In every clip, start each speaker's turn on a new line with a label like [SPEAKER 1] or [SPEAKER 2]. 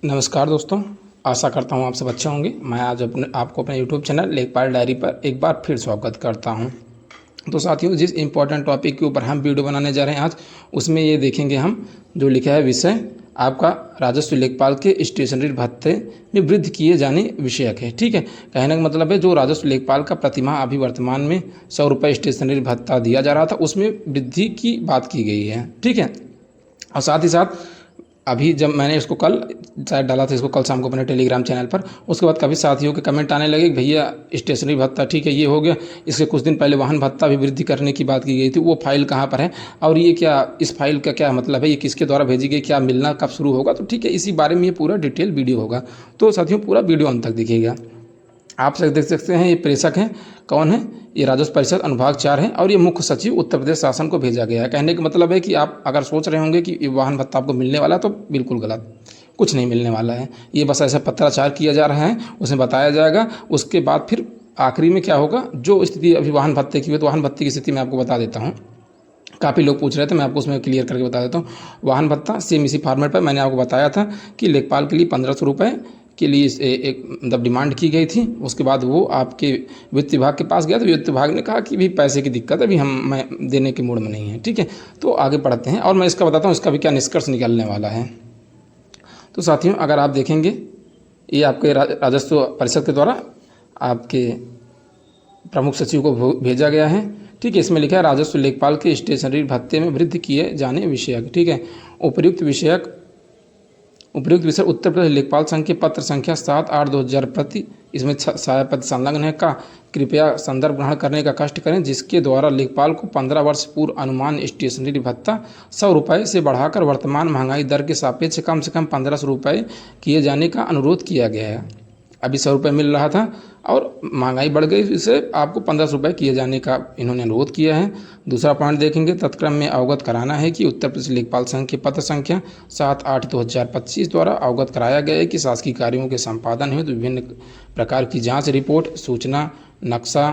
[SPEAKER 1] नमस्कार दोस्तों, आशा करता हूँ आप सब अच्छे होंगे। मैं आज आपको अपने यूट्यूब चैनल लेखपाल डायरी पर एक बार फिर स्वागत करता हूँ। तो साथियों, जिस इम्पोर्टेंट टॉपिक के ऊपर हम वीडियो बनाने जा रहे हैं आज, उसमें ये देखेंगे हम जो लिखा है विषय आपका राजस्व लेखपाल के स्टेशनरी भत्ते में वृद्धि किए जाने विषयक है। ठीक है, कहने का मतलब है जो राजस्व लेखपाल का प्रतिमाह अभी वर्तमान में 100 रुपये स्टेशनरी भत्ता दिया जा रहा था, उसमें वृद्धि की बात की गई है। ठीक है, और साथ ही साथ अभी जब मैंने इसको कल शायद डाला था, इसको कल शाम को अपने टेलीग्राम चैनल पर, उसके बाद काफ़ी साथियों के कमेंट आने लगे, भैया स्टेशनरी भत्ता ठीक है ये हो गया, इसके कुछ दिन पहले वाहन भत्ता भी वृद्धि करने की बात की गई थी, वो फाइल कहाँ पर है और ये क्या, इस फाइल का क्या मतलब है, ये किसके द्वारा भेजी गई, क्या मिलना कब शुरू होगा। तो ठीक है, इसी बारे में ये पूरा डिटेल वीडियो होगा। तो साथियों पूरा वीडियो अंत तक दिखेगा। आप सब देख सकते हैं, ये प्रेषक हैं, कौन है, ये राजस्व परिषद अनुभाग 4 है और ये मुख्य सचिव उत्तर प्रदेश शासन को भेजा गया है। कहने का मतलब है कि आप अगर सोच रहे होंगे कि वाहन भत्ता आपको मिलने वाला है, तो बिल्कुल गलत, कुछ नहीं मिलने वाला है। ये बस ऐसा पत्राचार किया जा रहा है, उसमें बताया जाएगा, उसके बाद फिर आखिरी में क्या होगा, जो स्थिति अभी वाहन भत्ते की हुई, तो वाहन भत्ते की स्थिति मैं आपको बता देता हूँ। काफ़ी लोग पूछ रहे थे, मैं आपको उसमें क्लियर करके बता देता हूँ। वाहन भत्ता सेम इसी फॉर्मेट पर मैंने आपको बताया था कि लेखपाल के लिए 1500 रुपये के लिए एक मतलब डिमांड की गई थी। उसके बाद वो आपके वित्त विभाग के पास गया, तो वित्त विभाग ने कहा कि भाई पैसे की दिक्कत है, अभी मैं देने के मूड में नहीं है। ठीक है, तो आगे बढ़ते हैं और मैं इसका बताता हूँ इसका भी क्या निष्कर्ष निकलने वाला है। तो साथियों, अगर आप देखेंगे, ये आपके राजस्व परिषद के द्वारा आपके प्रमुख सचिव को भेजा गया है। ठीक है, इसमें लिखा है राजस्व लेखपाल के स्टेशनरी भत्ते में वृद्धि किए जाने विषयक। ठीक है, उपयुक्त विषय उत्तर प्रदेश लेखपाल संघ के पत्र संख्या 7/8/2000 प्रति, इसमें छायापद संलग्न है का कृपया संदर्भ ग्रहण करने का कष्ट करें, जिसके द्वारा लेखपाल को 15 वर्ष पूर्व अनुमान स्टेशनरी भत्ता 100 रुपये से बढ़ाकर वर्तमान महंगाई दर के सापेक्ष कम से कम 1500 रुपये किए जाने का अनुरोध किया गया है। अभी 100 रुपये मिल रहा था और महंगाई बढ़ गई, इसे आपको 1500 रुपये किए जाने का इन्होंने अनुरोध किया है। दूसरा पॉइंट देखेंगे, तत्क्रम में अवगत कराना है कि उत्तर प्रदेश लेखपाल संघ के पत्र संख्या 7/8/2025 द्वारा अवगत कराया गया है कि शासकीय कार्यों के संपादन हेतु विभिन्न प्रकार की जाँच रिपोर्ट, सूचना, नक्शा,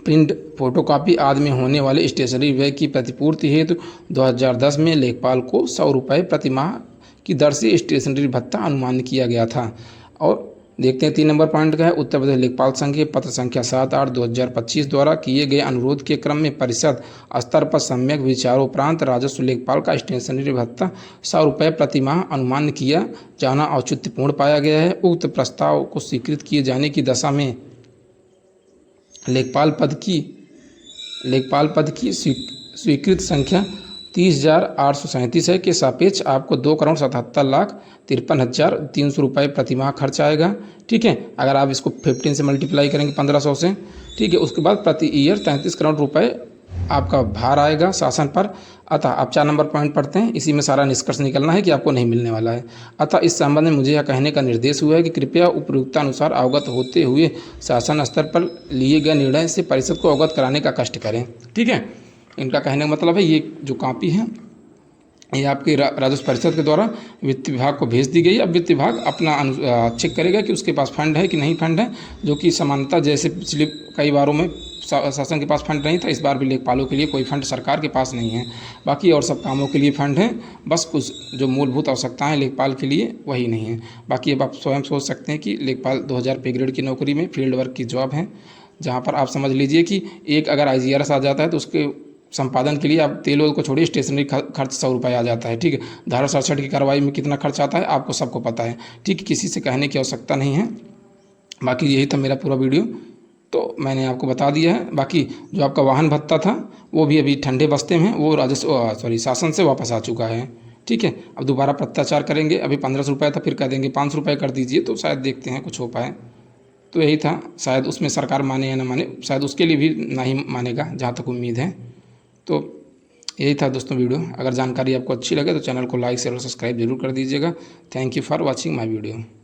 [SPEAKER 1] प्रिंट, फोटोकॉपी आदि में होने वाले स्टेशनरी व्यय की प्रतिपूर्ति हेतु 2010 में लेखपाल को 100 रुपये प्रतिमाह की दर से स्टेशनरी भत्ता अनुमान किया गया था। और देखते हैं 3 नंबर पॉइंट का है, उत्तर प्रदेश लेखपाल संघ के पत्र संख्या 7/8/2025 द्वारा किए गए अनुरोध के क्रम में परिषद स्तर पर सम्यक विचारोपरांत राजस्व लेखपाल का स्टेशनरी भत्ता 100 रुपये प्रतिमाह अनुमान किया जाना औचित्यपूर्ण पाया गया है। उक्त प्रस्ताव को स्वीकृत किए जाने की दशा में लेखपाल पद की स्वीकृत संख्या 30,837 है के सापेक्ष आपको 2,77,53,300 रुपये प्रतिमाह खर्च आएगा। ठीक है, अगर आप इसको 15 से मल्टीप्लाई करेंगे 1500 से, ठीक है, उसके बाद प्रति ईयर 33 करोड़ रुपये आपका भार आएगा शासन पर। अतः आप 4 नंबर पॉइंट पढ़ते हैं, इसी में सारा निष्कर्ष निकलना है कि आपको नहीं मिलने वाला है। अतः इस संबंध में मुझे यह कहने का निर्देश हुआ है कि कृपया उपयुक्तानुसार अवगत होते हुए शासन स्तर पर लिए गए निर्णय से परिषद को अवगत कराने का कष्ट करें। ठीक है, इनका कहने का मतलब है ये जो कॉपी है ये आपके राजस्व परिषद के द्वारा वित्त विभाग को भेज दी गई। अब वित्त विभाग अपना चेक करेगा कि उसके पास फंड है कि नहीं फंड है, जो कि सामान्यतः जैसे पिछले कई बारों में शासन के पास फंड नहीं था, इस बार भी लेखपालों के लिए कोई फंड सरकार के पास नहीं है। बाकी और सब कामों के लिए फंड है, बस कुछ जो मूलभूत आवश्यकताएं लेखपाल के लिए वही नहीं है। बाकी अब आप स्वयं सोच सकते हैं कि लेखपाल 2000 पे ग्रेड की नौकरी में फील्ड वर्क की जॉब है, जहाँ पर आप समझ लीजिए कि एक अगर IGRS आ जाता है तो उसके संपादन के लिए आप तेल को छोड़िए, स्टेशनरी खर्च 100 रुपये आ जाता है। ठीक है, धारा 67 की कार्रवाई में कितना खर्च आता है आपको सबको पता है। ठीक है, किसी से कहने की आवश्यकता नहीं है। बाकी यही था मेरा पूरा वीडियो, तो मैंने आपको बता दिया है। बाकी जो आपका वाहन भत्ता था वो भी अभी ठंडे बस्ते में, वो शासन से वापस आ चुका है। ठीक है, अब दोबारा पत्राचार करेंगे, अभी 1500 रुपये था, फिर कह देंगे 500 रुपये कर दीजिए, तो शायद देखते हैं कुछ हो पाए। तो यही था, शायद उसमें सरकार माने या ना माने, शायद उसके लिए भी नहीं मानेगा जहाँ तक उम्मीद है। तो यही था दोस्तों वीडियो। अगर जानकारी आपको अच्छी लगे तो चैनल को लाइक शेयर और सब्सक्राइब जरूर कर दीजिएगा। Thank you for watching my video.